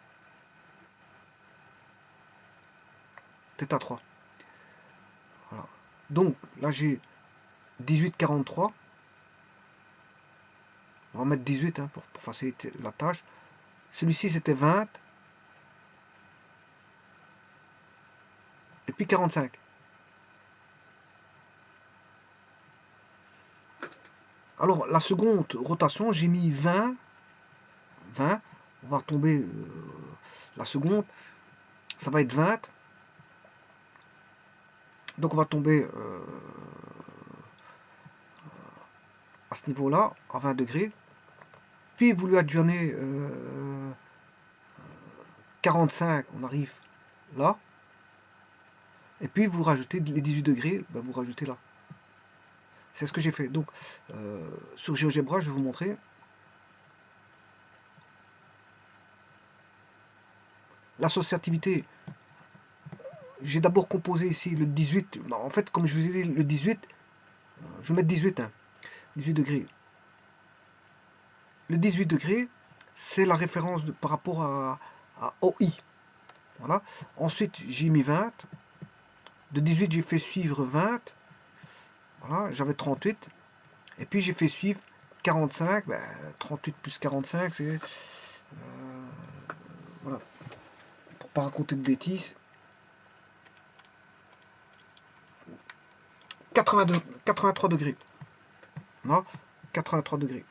θ 3. Voilà. Donc là j'ai 18,43. On va mettre 18 hein, pour faciliter la tâche. Celui-ci c'était 20. Et puis 45. Alors la seconde rotation, j'ai mis 20. 20. On va retomber la seconde. Ça va être 20. Donc on va tomber à ce niveau-là, à 20 degrés. Puis vous lui adjoignez 45, on arrive là. Et puis vous rajoutez les 18 degrés, ben vous rajoutez là. C'est ce que j'ai fait. Donc sur GeoGebra, je vais vous montrer. L'associativité, j'ai d'abord composé ici le 18. En fait, comme je vous ai dit, le 18, je vais mettre 18, hein, 18 degrés. Le 18 degrés, c'est la référence par rapport à OI. Voilà. Ensuite, j'ai mis 20. De 18, j'ai fait suivre 20. Voilà, j'avais 38. Et puis, j'ai fait suivre 45. Ben, 38 plus 45, c'est... voilà. Pour pas raconter de bêtises. 83 degrés. Non, 83 degrés.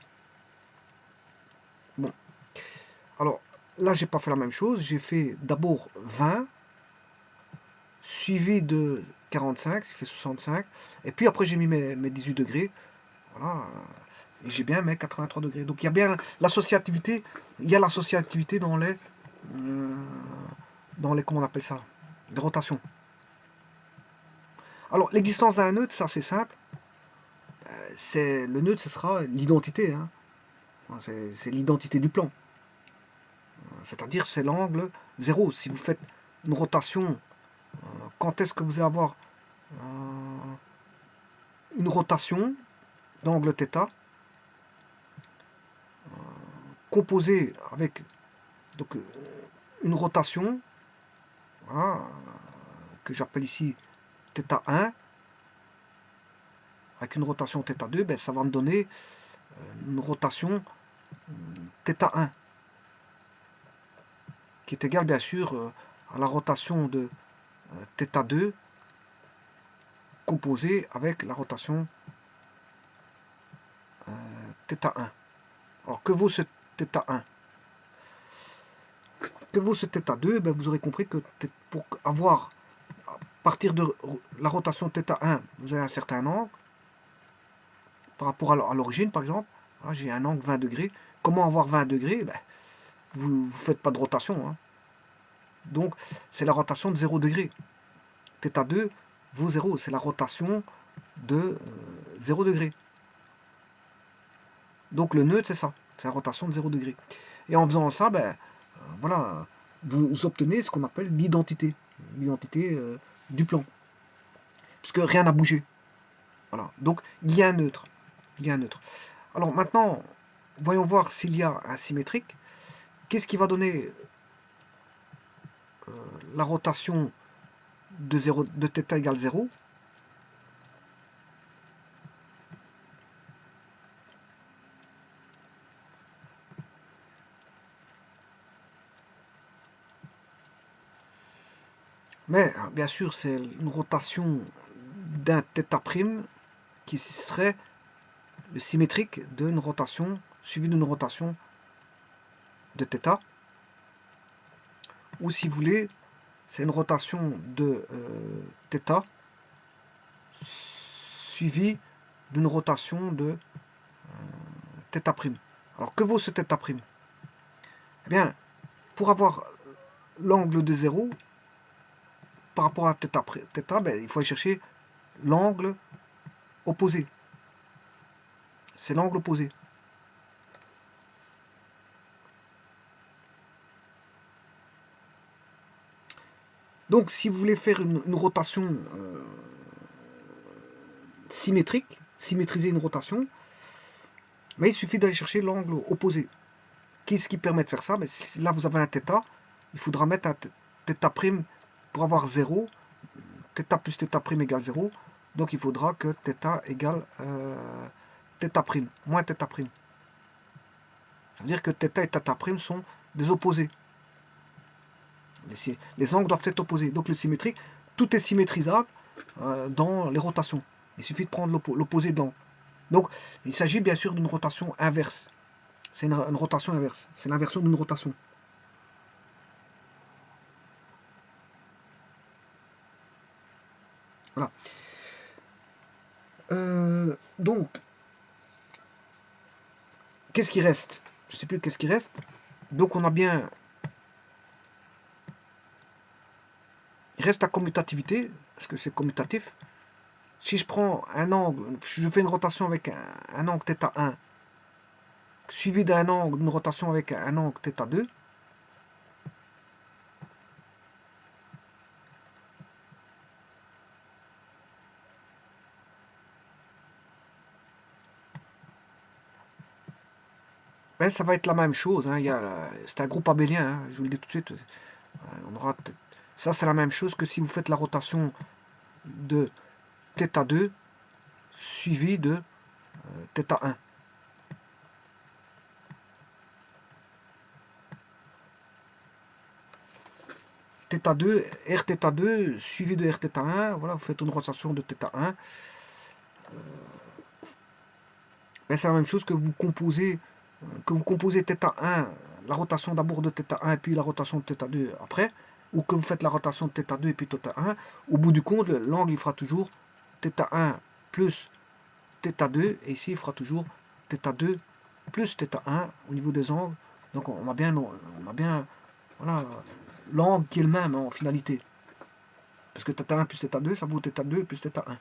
Bon. Alors, là, j'ai pas fait la même chose. J'ai fait d'abord 20, suivi de 45, qui fait 65. Et puis après, j'ai mis mes 18 degrés. Voilà. Et j'ai bien mes 83 degrés. Donc, il y a bien l'associativité. Il y a l'associativité dans les... comment on appelle ça? Les rotations. Alors, l'existence d'un neutre, ça, c'est simple. Le neutre, ce sera l'identité. Hein. C'est l'identité du plan. C'est-à-dire, c'est l'angle 0. Si vous faites une rotation, quand est-ce que vous allez avoir une rotation d'angle θ composée avec donc, une rotation, voilà, que j'appelle ici θ1, avec une rotation θ2, ben, ça va me donner une rotation θ1, qui est égale bien sûr à la rotation de θ2 composée avec la rotation θ1. Alors que vaut ce θ1? Que vaut ce θ2? Ben, vous aurez compris que pour avoir, à partir de la rotation θ1, vous avez un certain angle, par rapport à l'origine par exemple. J'ai un angle 20 degrés. Comment avoir 20 degrés? Ben, vous ne faites pas de rotation. Hein. Donc, c'est la rotation de 0 degré. θ2 vaut 0. C'est la rotation de 0 degré. Donc, le neutre, c'est ça. C'est la rotation de 0 degré. Et en faisant ça, ben, voilà, vous obtenez ce qu'on appelle l'identité. L'identité du plan. Puisque rien n'a bougé. Voilà. Donc, il y a un neutre. Il y a un neutre. Alors, maintenant, voyons voir s'il y a un symétrique. Qu'est-ce qui va donner la rotation de θ égale 0? Mais bien sûr, c'est une rotation d'un θ' qui serait le symétrique d'une rotation suivie d'une rotation de θ. Ou si vous voulez, c'est une rotation de θ suivie d'une rotation de θ'. Alors que vaut ce θ'? Eh bien, pour avoir l'angle de 0 par rapport à θ, ben, il faut aller chercher l'angle opposé. C'est l'angle opposé. Donc, si vous voulez faire une rotation symétrique, symétriser une rotation, mais il suffit d'aller chercher l'angle opposé. Qu'est-ce qui permet de faire ça? Mais là, vous avez un θ, il faudra mettre un θ' pour avoir 0. θ plus θ' égale 0. Donc, il faudra que θ égale θ', moins θ'. Ça veut dire que θ et θ' sont des opposés. Les angles doivent être opposés. Donc, le symétrique, tout est symétrisable dans les rotations. Il suffit de prendre l'opposé de l'angle. Donc, il s'agit bien sûr d'une rotation inverse. C'est une rotation inverse. C'est l'inversion d'une rotation. Voilà. Donc, qu'est-ce qui reste? Je ne sais plus qu'est-ce qui reste. Donc, on a bien... Il reste la commutativité, parce que c'est commutatif. Si je prends un angle, je fais une rotation avec un angle θ1, suivi d'un angle, d'une rotation avec un angle θ2, ben, ça va être la même chose. Hein. C'est un groupe abélien, hein, je vous le dis tout de suite. On aura ça, c'est la même chose que si vous faites la rotation de θ2 suivi de θ1. θ2, Rθ2 suivi de Rθ1, voilà, vous faites une rotation de θ1. Ben, c'est la même chose que vous composez θ1, la rotation d'abord de θ1 et puis la rotation de θ2 après, ou que vous faites la rotation de θ2 et puis θ1. Au bout du compte, l'angle il fera toujours θ1 plus θ2, et ici il fera toujours θ2 plus θ1 au niveau des angles. Donc on a bien voilà, l'angle qui est le même en finalité. Parce que θ1 plus θ2, ça vaut θ2 plus θ1.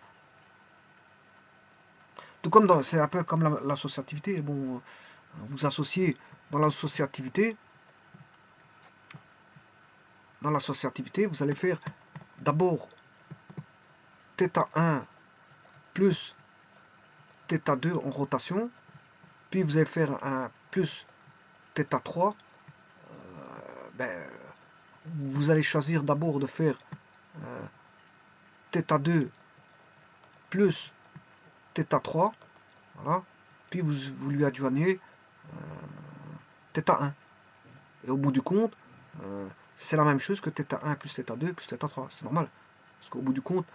Tout comme c'est un peu comme l'associativité. Bon, vous associez dans l'associativité. Dans l'associativité, vous allez faire d'abord θ1 plus θ2 en rotation. Puis vous allez faire un plus θ3. Ben, vous allez choisir d'abord de faire θ2 plus θ3, voilà, puis vous lui adjoignez θ1. Et au bout du compte, c'est la même chose que θ1 plus θ2 plus θ3, c'est normal. Parce qu'au bout du compte,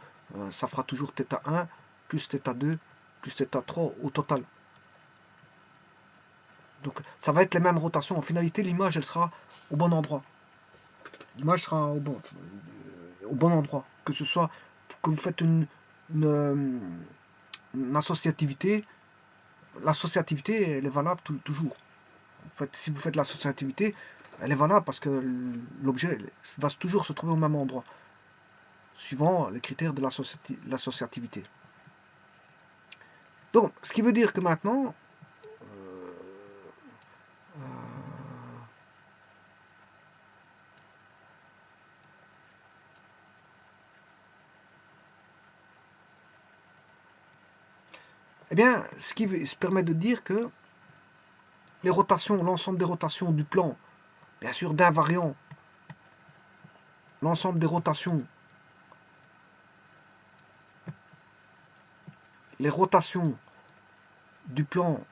ça fera toujours θ1 plus θ2 plus θ3 au total. Donc ça va être les mêmes rotations. En finalité, l'image, elle sera au bon endroit. L'image sera au bon endroit. Que ce soit que vous faites une associativité, l'associativité, elle est valable toujours. En fait, si vous faites l'associativité, elle est valable parce que l'objet va toujours se trouver au même endroit, suivant les critères de l'associativité. Donc, ce qui veut dire que maintenant, eh bien, ce qui se permet de dire que les rotations, l'ensemble des rotations du plan, bien sûr d'invariant, l'ensemble des rotations, les rotations du plan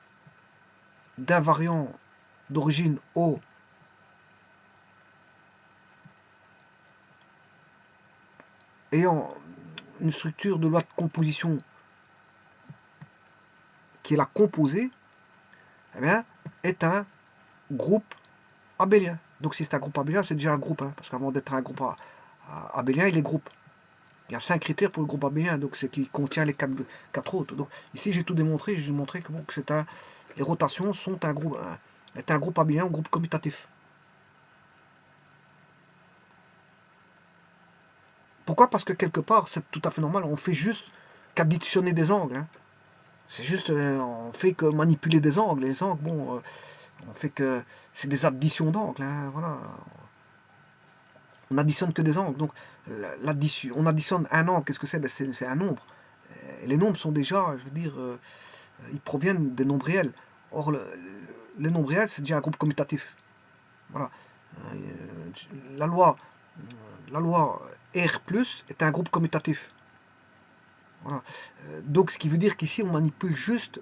d'invariant d'origine O ayant une structure de loi de composition qui est la composée, eh bien, est un groupe abélien. Donc si c'est un groupe abélien, c'est déjà un groupe, hein, parce qu'avant d'être un groupe abélien, il est groupe. Il y a 5 critères pour le groupe abélien, donc c'est qui contient les 4 autres. Donc ici j'ai tout démontré, j'ai montré que, bon, que les rotations sont un groupe abélien, un groupe commutatif. Pourquoi? Parce que quelque part, c'est tout à fait normal, on fait juste qu'additionner des angles. Hein. C'est juste, on fait que manipuler des angles. Les angles, bon, on fait que c'est des additions d'angles. Hein, voilà. On additionne que des angles. Donc, on additionne un angle. Qu'est-ce que c'est? Ben, c'est un nombre. Et les nombres sont déjà, je veux dire, ils proviennent des nombres réels. Or, les nombres réels, c'est déjà un groupe commutatif. Voilà. Euh, la loi, la loi R plus est un groupe commutatif. Voilà. Donc, ce qui veut dire qu'ici, on manipule juste.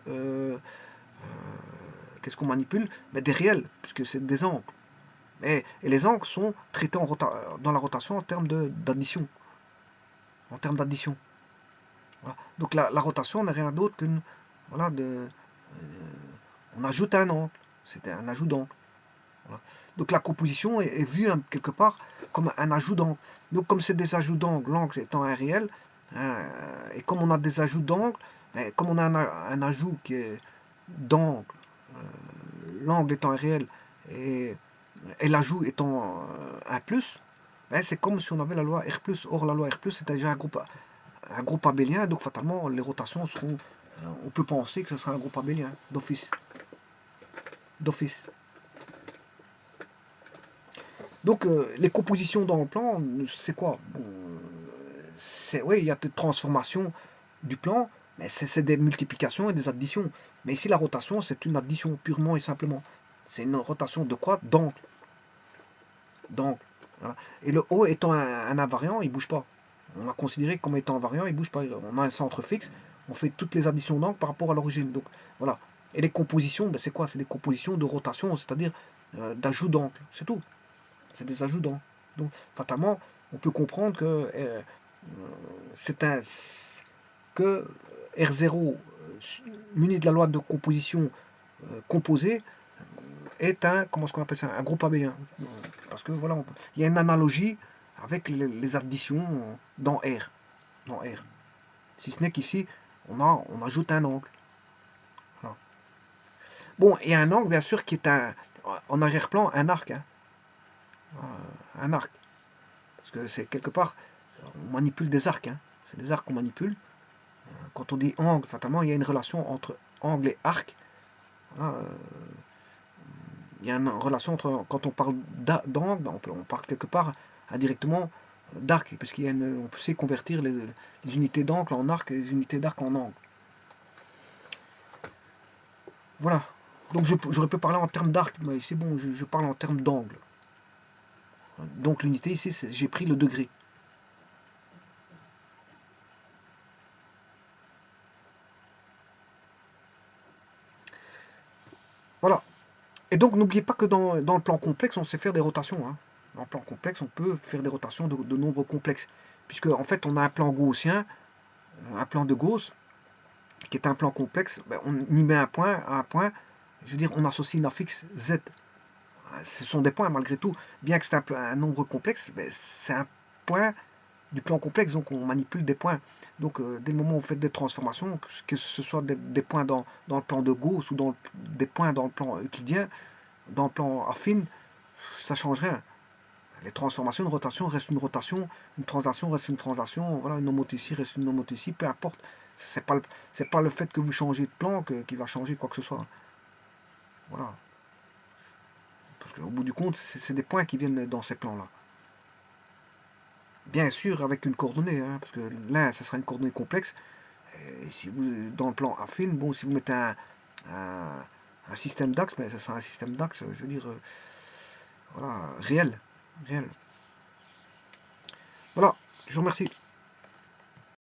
Qu'est-ce qu'on manipule? Ben, des réels, puisque c'est des angles. Et les angles sont traités dans la rotation en termes d'addition. En termes d'addition. Voilà. Donc la rotation n'est rien d'autre qu'une. Voilà, on ajoute un angle. C'est un ajout d'angle. Voilà. Donc la composition est vue quelque part comme un ajout d'angle. Donc comme c'est des ajouts d'angle, l'angle étant un réel, et comme on a des ajouts d'angle, comme on a un ajout qui est d'angle, l'angle étant un réel et l'ajout étant un plus, c'est comme si on avait la loi R+. Or la loi R+, c'est déjà un groupe abélien, donc fatalement les rotations seront, on peut penser que ce sera un groupe abélien d'office. Donc les compositions dans le plan, c'est quoi? Bon, oui, il y a des transformations du plan, mais c'est des multiplications et des additions. Mais ici la rotation, c'est une addition purement et simplement. C'est une rotation de quoi? D'angle. Voilà. Et le haut étant un invariant, il ne bouge pas. On l'a considéré comme étant invariant, il ne bouge pas. On a un centre fixe, on fait toutes les additions d'angle par rapport à l'origine. Donc voilà. Et les compositions, ben, c'est quoi? C'est des compositions de rotation, c'est-à-dire d'ajout d'angle. C'est tout. C'est des ajouts d'angle. Donc fatalement, on peut comprendre que c'est un que R0 muni de la loi de composition composée est un, comment est-ce qu'on appelle ça, un groupe abélien. Parce que voilà, il y a une analogie avec les additions dans R. Si ce n'est qu'ici, on ajoute un angle. Voilà. Bon, et un angle, bien sûr, qui est en arrière-plan, un arc. Hein. Un arc. Parce que c'est quelque part, on manipule des arcs. Hein. C'est des arcs qu'on manipule. Quand on dit angle, fatalement, il y a une relation entre angle et arc. Voilà, il y a une relation entre, quand on parle d'angle, on parle quelque part indirectement d'arc, puisqu'on sait convertir les unités d'angle en arc et les unités d'arc en angle. Voilà. Donc j'aurais pu parler en termes d'arc, mais c'est bon, je parle en termes d'angle. Donc l'unité ici, j'ai pris le degré. Voilà. Et donc n'oubliez pas que dans le plan complexe, on sait faire des rotations. Hein. Dans le plan complexe, on peut faire des rotations de nombres complexes. Puisque en fait, on a un plan gaussien, un plan de Gauss, qui est un plan complexe, ben, on y met un point à un point, je veux dire, on associe une affixe Z. Ce sont des points malgré tout, bien que c'est un nombre complexe, ben, c'est un point du plan complexe, donc on manipule des points. Donc dès le moment où vous faites des transformations, que ce soit des points dans le plan de Gauss ou des points dans le plan euclidien, dans le plan affine, ça ne change rien. Les transformations, une rotation reste une rotation, une translation reste une translation, voilà, une homothétie reste une homothétie, peu importe. C'est pas le fait que vous changez de plan qui va changer quoi que ce soit. Voilà. Parce qu'au bout du compte, c'est des points qui viennent dans ces plans-là. Bien sûr, avec une coordonnée, hein, parce que là, ça sera une coordonnée complexe. Et si vous, dans le plan affine, bon, si vous mettez un système d'axe, ben, ça sera un système d'axe, je veux dire, voilà, réel. Voilà, je vous remercie.